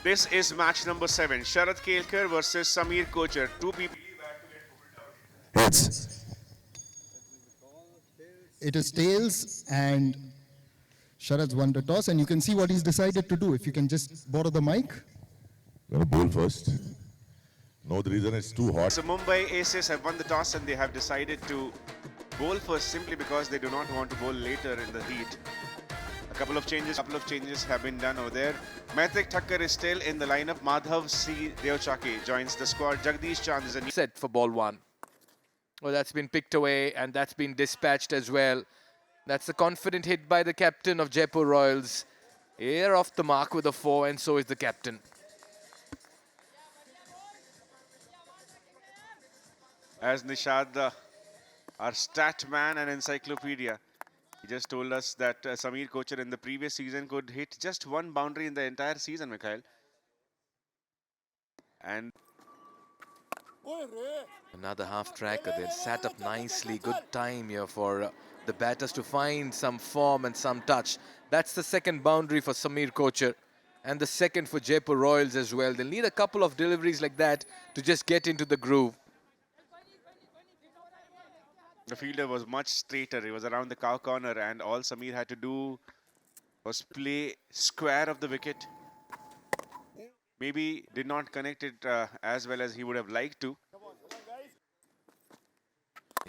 This is match number 7. Sharad Kelkar versus Samir Kochhar. Two people. Heads. It is tails, and Sharad's won the toss, and you can see what he's decided to do. If you can just borrow the mic. Gonna bowl first. No, the reason it's too hot. So Mumbai Aces have won the toss and they have decided to bowl first simply because they do not want to bowl later in the heat. A couple of changes have been done over there. Maitrik Thakkar is still in the lineup. Madhav C. Devchaki joins the squad. Jagdish Chand is a new set for ball 1. Well, that's been picked away and that's been dispatched as well. That's a confident hit by the captain of Jaipur Royals. Here off the mark with a 4, and so is the captain. As Nishad, our stat man and encyclopedia, he just told us that Samir Kochhar in the previous season could hit just one boundary in the entire season, Mikhail. And another half tracker, they've sat up nicely. Good time here for the batters to find some form and some touch. That's the second boundary for Samir Kochhar and the second for Jaipur Royals as well. They'll need a couple of deliveries like that to just get into the groove. the fielder was much straighter. He was around the cow corner and all Samir had to do was play square of the wicket. Maybe did not connect it as well as he would have liked to.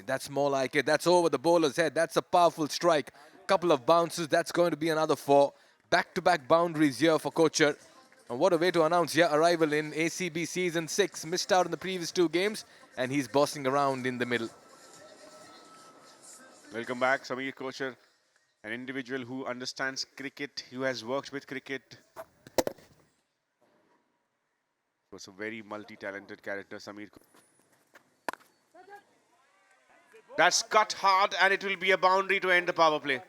That's more like it. That's over the bowler's head. That's a powerful strike. Couple of bounces. That's going to be another 4. Back-to-back boundaries here for Kochhar. And what a way to announce your arrival in ACB Season 6. Missed out in the previous 2 games. And he's bossing around in the middle. Welcome back, Samir Kochhar. An individual who understands cricket, who has worked with cricket. Was a very multi-talented character, Samir. That's cut hard and it will be a boundary to end the power play.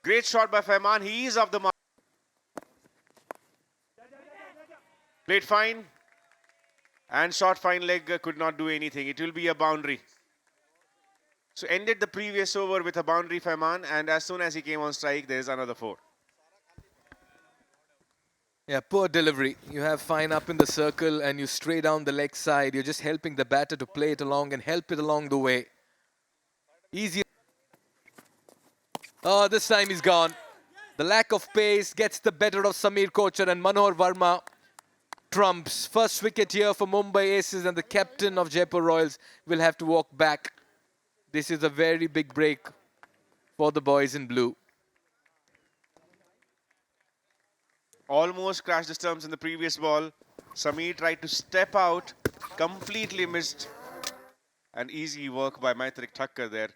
Great shot by Fahmaan. He is off the mark. Played fine. And shot fine leg could not do anything. It will be a boundary. So ended the previous over with a boundary, Fahmaan. And as soon as he came on strike, there is another 4. Yeah, poor delivery. You have fine up in the circle and you stray down the leg side. You're just helping the batter to play it along and help it along the way. Easy. Oh, this time he's gone. The lack of pace gets the better of Samir Kochhar, and Manohar Verma trumps. First wicket here for Mumbai Aces, and the captain of Jaipur Royals will have to walk back. This is a very big break for the boys in blue. Almost crashed the stumps in the previous ball. Samir tried to step out, completely missed. An easy work by Maitrik Thakkar there.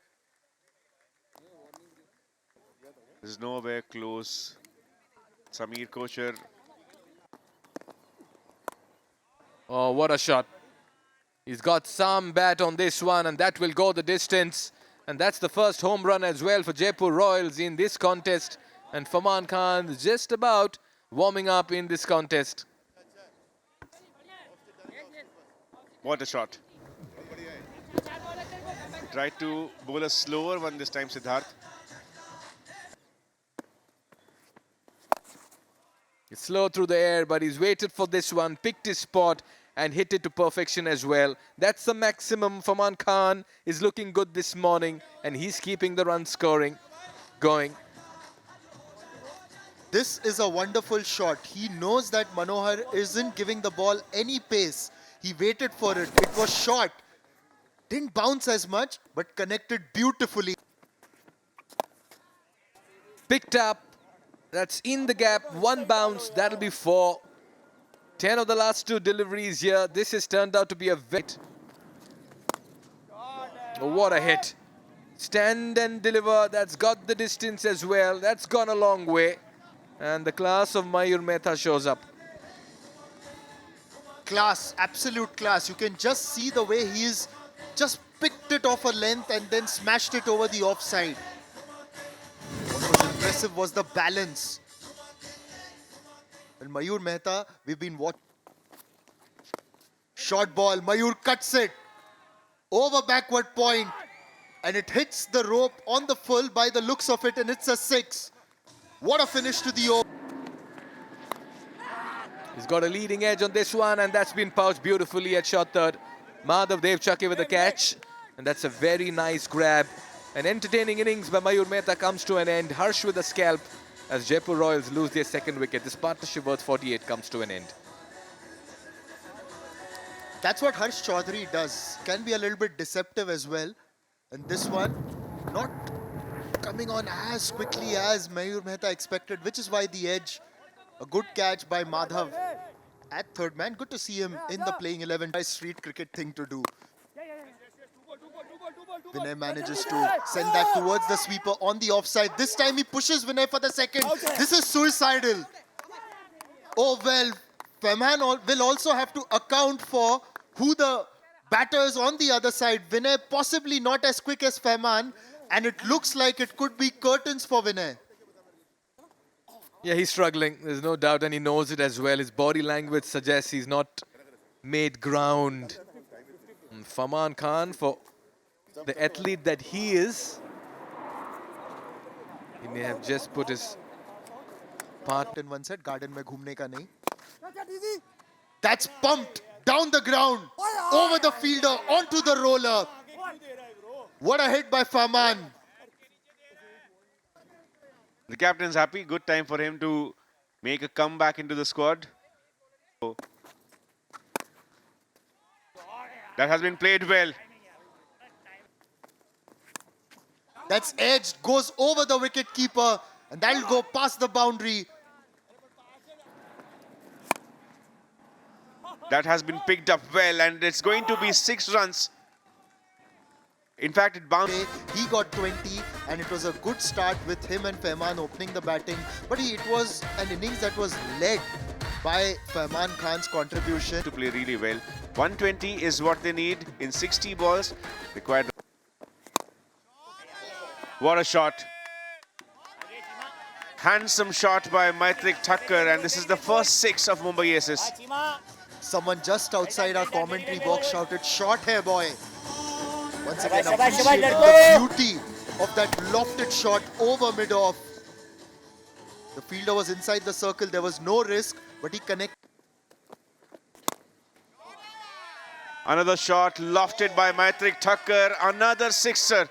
This is nowhere close. Samir Kochhar. Oh, what a shot. He's got some bat on this one, and that will go the distance. And that's the first home run as well for Jaipur Royals in this contest. And Fahmaan Khan is just about warming up in this contest. What a shot. Tried to bowl a slower one this time, Siddharth. It's slow through the air, but he's waited for this one, picked his spot and hit it to perfection as well. That's the maximum. Fahmaan Khan is looking good this morning and he's keeping the run scoring going. This is a wonderful shot. He knows that Manohar isn't giving the ball any pace. He waited for it. It was short. Didn't bounce as much, but connected beautifully. Picked up. That's in the gap. 1 bounce. That'll be 4. 10 of the last 2 deliveries here. This has turned out to be a hit. Oh, what a hit. Stand and deliver. That's got the distance as well. That's gone a long way. And the class of Mayur Mehta shows up. Class, absolute class. You can just see the way he's just picked it off a length and then smashed it over the offside. What was impressive was the balance. And Mayur Mehta, we've been watching. Short ball, Mayur cuts it. Over backward point. And it hits the rope on the full by the looks of it, and it's a 6. What a finish to the over. He's got a leading edge on this one, and that's been pouched beautifully at short third. Madhav Devchakke with the catch, and that's a very nice grab. An entertaining innings by Mayur Mehta comes to an end. Harsh with a scalp as Jaipur Royals lose their second wicket. This partnership worth 48 comes to an end. That's what Harsh Chaudhary does. Can be a little bit deceptive as well. And this one, not coming on as quickly as Mayur Mehta expected, which is why the edge. A good catch by Madhav at third man. Good to see him in the playing 11. Nice street cricket thing to do. Vinay manages to send that towards the sweeper on the offside. This time he pushes Vinay for the second. This is suicidal. Oh well, Fahmaan will also have to account for who the batter is on the other side. Vinay possibly not as quick as Fahmaan, and it looks like it could be curtains for Vinay. Yeah, he's struggling, there's no doubt, and he knows it as well. His body language suggests he's not made ground. And Fahmaan Khan, for the athlete that he is, he may have just put his part. In one set, garden mein ghumne ka nahi. That's pumped down the ground, over the fielder, onto the roller. What a hit by Fahmaan. The captain's happy. Good time for him to make a comeback into the squad. So, that has been played well. That's edged, goes over the wicket keeper, and that'll go past the boundary. That has been picked up well, and it's going to be 6 runs. In fact, it bounced. He got 20, and it was a good start with him and Fahmaan opening the batting. But it was an innings that was led by Fahmaan Khan's contribution. To play really well. 120 is what they need in 60 balls. Required. What a shot. Handsome shot by Maitrik Thakkar, and this is the first 6 of Mumbai Aces. Someone just outside our commentary box shouted, "Shot hai, boy." Once again, appreciate the beauty of that lofted shot over mid-off. The fielder was inside the circle. There was no risk, but he connected. Another shot lofted by Maitrik Thakkar. Another sixer.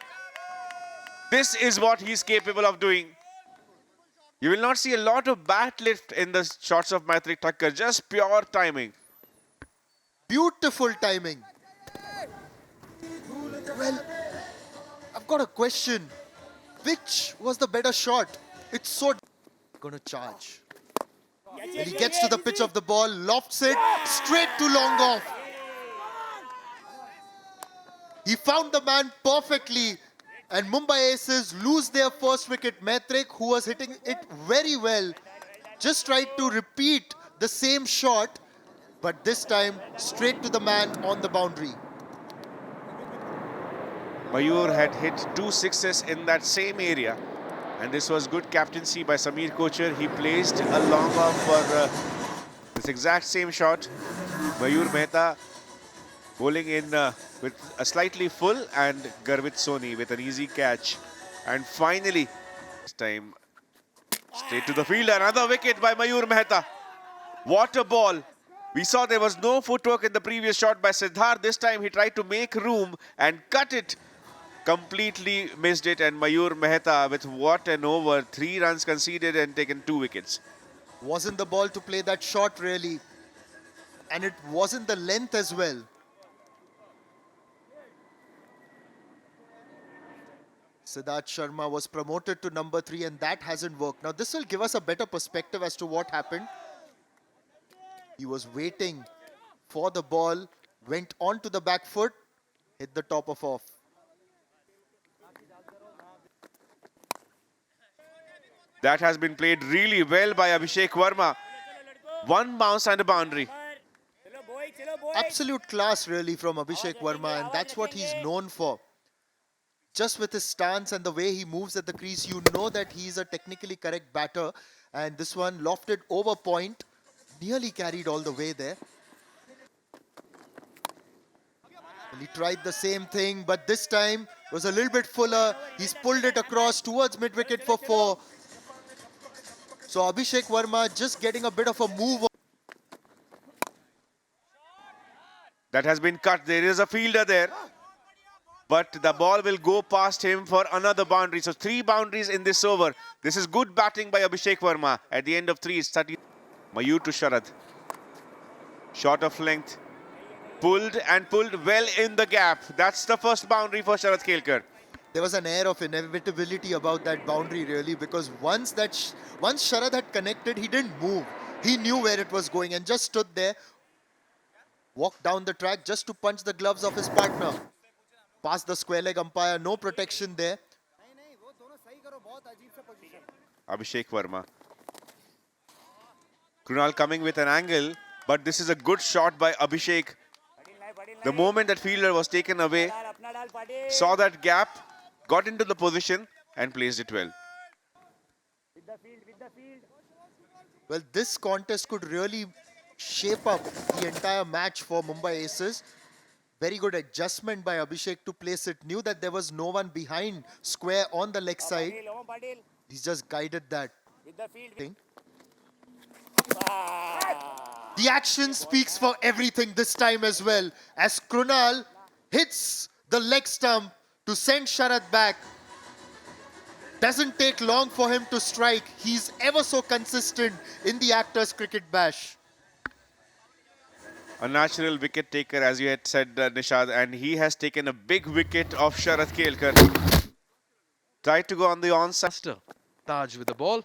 This is what he's capable of doing. You will not see a lot of bat lift in the shots of Maitrik Thakkar. Just pure timing. Beautiful timing. Well, I've got a question. Which was the better shot? It's so gonna charge. When he gets to the pitch of the ball, lofts it straight to long off. He found the man perfectly, and Mumbai Aces lose their first wicket. Maitrik, who was hitting it very well, just tried to repeat the same shot, but this time straight to the man on the boundary. Mayur had hit 2 sixes in that same area, and this was good captaincy by Samir Kochhar. He placed a long off for this exact same shot. Mayur Mehta bowling in with a slightly full, and Garvit Soni with an easy catch. And finally, this time straight to the fielder. Another wicket by Mayur Mehta. What a ball. We saw there was no footwork in the previous shot by Siddharth. This time he tried to make room and cut it. Completely missed it, and Mayur Mehta with what an over. 3 runs conceded and taken 2 wickets. Wasn't the ball to play that shot really, and it wasn't the length as well. Siddharth Sharma was promoted to number 3, and that hasn't worked. Now this will give us a better perspective as to what happened. He was waiting for the ball, went onto the back foot, hit the top of off. That has been played really well by Abhishek Verma. 1 bounce and a boundary. Absolute class really from Abhishek Verma, and that's what he's known for. Just with his stance and the way he moves at the crease, you know that he's a technically correct batter. And this one lofted over point, nearly carried all the way there. Well, he tried the same thing, but this time was a little bit fuller. He's pulled it across towards mid-wicket for 4. So Abhishek Verma just getting a bit of a move. That has been cut. There is a fielder there. But the ball will go past him for another boundary. So 3 boundaries in this over. This is good batting by Abhishek Verma. At the end of 3, it's 30. Mayur to Sharad. Short of length. Pulled and pulled well in the gap. That's the first boundary for Sharad Kelkar. There was an air of inevitability about that boundary really, because once Sharad had connected, he didn't move. He knew where it was going and just stood there, walked down the track just to punch the gloves of his partner. Past the square leg umpire, no protection there. Abhishek Verma. Krunal coming with an angle, but this is a good shot by Abhishek. The moment that fielder was taken away, saw that gap, got into the position and placed it well. Well, this contest could really shape up the entire match for Mumbai Aces. Very good adjustment by Abhishek to place it. Knew that there was no one behind square on the leg side. He's just guided that thing. The action speaks for everything this time as well, as Krunal hits the leg stump to send Sharad back. Doesn't take long for him to strike. He's ever so consistent in the Actors Cricket Bash. A natural wicket taker, as you had said, Nishad, and he has taken a big wicket off Sharad Kelkar. Tried to go on the onside. Taj with the ball.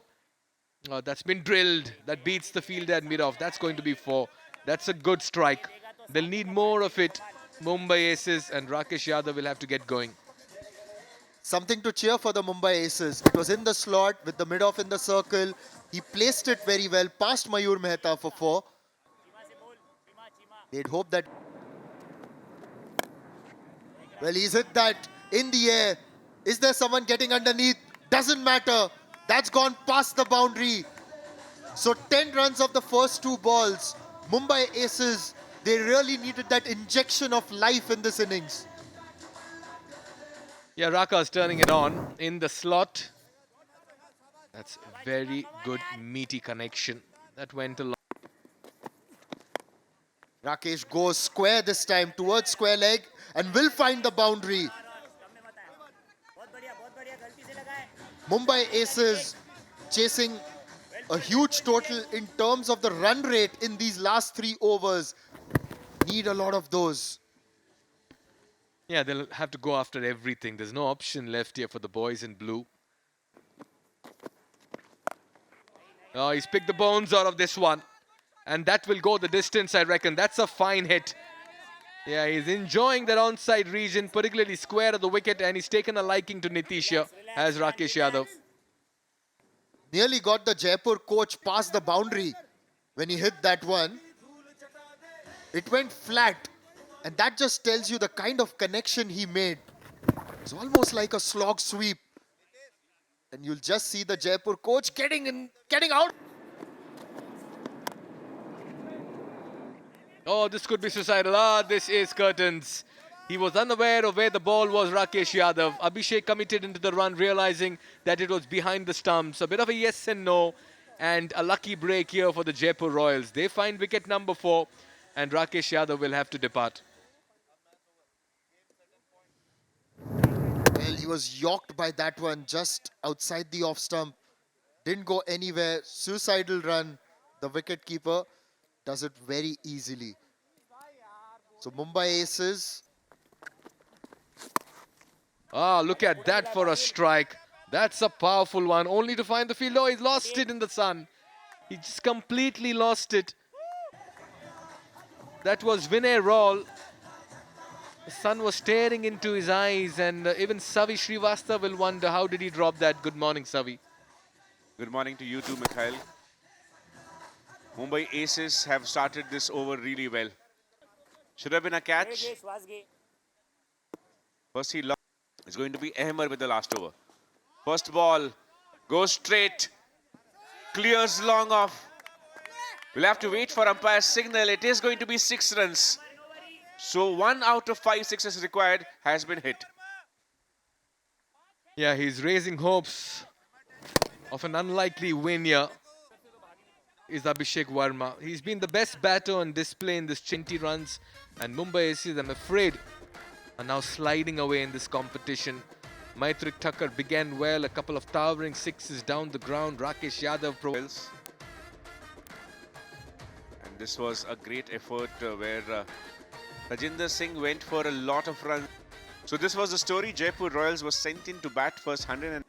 That's been drilled. That beats the fielder at mid-off. That's going to be 4. That's a good strike. They'll need more of it. Mumbai Aces and Rakesh Yadav will have to get going. Something to cheer for the Mumbai Aces. It was in the slot with the mid-off in the circle. He placed it very well past Mayur Mehta for 4. They'd hope that... Well, he's hit that in the air. Is there someone getting underneath? Doesn't matter. That's gone past the boundary. So 10 runs of the first 2 balls. Mumbai Aces, they really needed that injection of life in this innings. Yeah, Raka's turning it on in the slot. That's a very good meaty connection. That went a long. Rakesh goes square this time towards square leg and will find the boundary. Mumbai Aces chasing a huge total in terms of the run rate in these last 3 overs. Need a lot of those. Yeah, they'll have to go after everything. There's no option left here for the boys in blue. Oh, he's picked the bones out of this one. And that will go the distance, I reckon. That's a fine hit. Yeah, he's enjoying that onside region, particularly square of the wicket, and he's taken a liking to Nitisha as Rakesh Yadav. Nearly got the Jaipur coach past the boundary when he hit that one. It went flat, and that just tells you the kind of connection he made. It's almost like a slog sweep. And you'll just see the Jaipur coach getting out. Oh, this could be suicidal. This is curtains. He was unaware of where the ball was, Rakesh Yadav. Abhishek committed into the run, realizing that it was behind the stumps. A bit of a yes and no, and a lucky break here for the Jaipur Royals. They find wicket number 4, and Rakesh Yadav will have to depart. Well, he was yorked by that one just outside the off stump. Didn't go anywhere. Suicidal run. The wicketkeeper does it very easily. So Mumbai Aces. Look at that for a strike. That's a powerful one. Only to find the field. Oh, he's lost it in the sun. He just completely lost it. That was Vinay Raul. The sun was staring into his eyes, and even Savi Srivastava will wonder how did he drop that. Good morning, Savi. Good morning to you too, Mikhail. Mumbai Aces have started this over really well. Should have been a catch. First he lost. It's going to be Ahmer with the last over. First ball goes straight. Clears long off. We'll have to wait for umpire's signal. It is going to be 6 runs. So 1 out of 5 sixes required has been hit. Yeah, he's raising hopes of an unlikely win here. is Abhishek Verma. He's been the best batter on display in this 20 runs, and Mumbai Aces, I'm afraid, are now sliding away in this competition. Maitrik Thakur began well, a couple of towering sixes down the ground. Rakesh Yadav Royals. And this was a great effort where Rajinder Singh went for a lot of runs. So this was the story. Jaipur Royals was sent in to bat first 100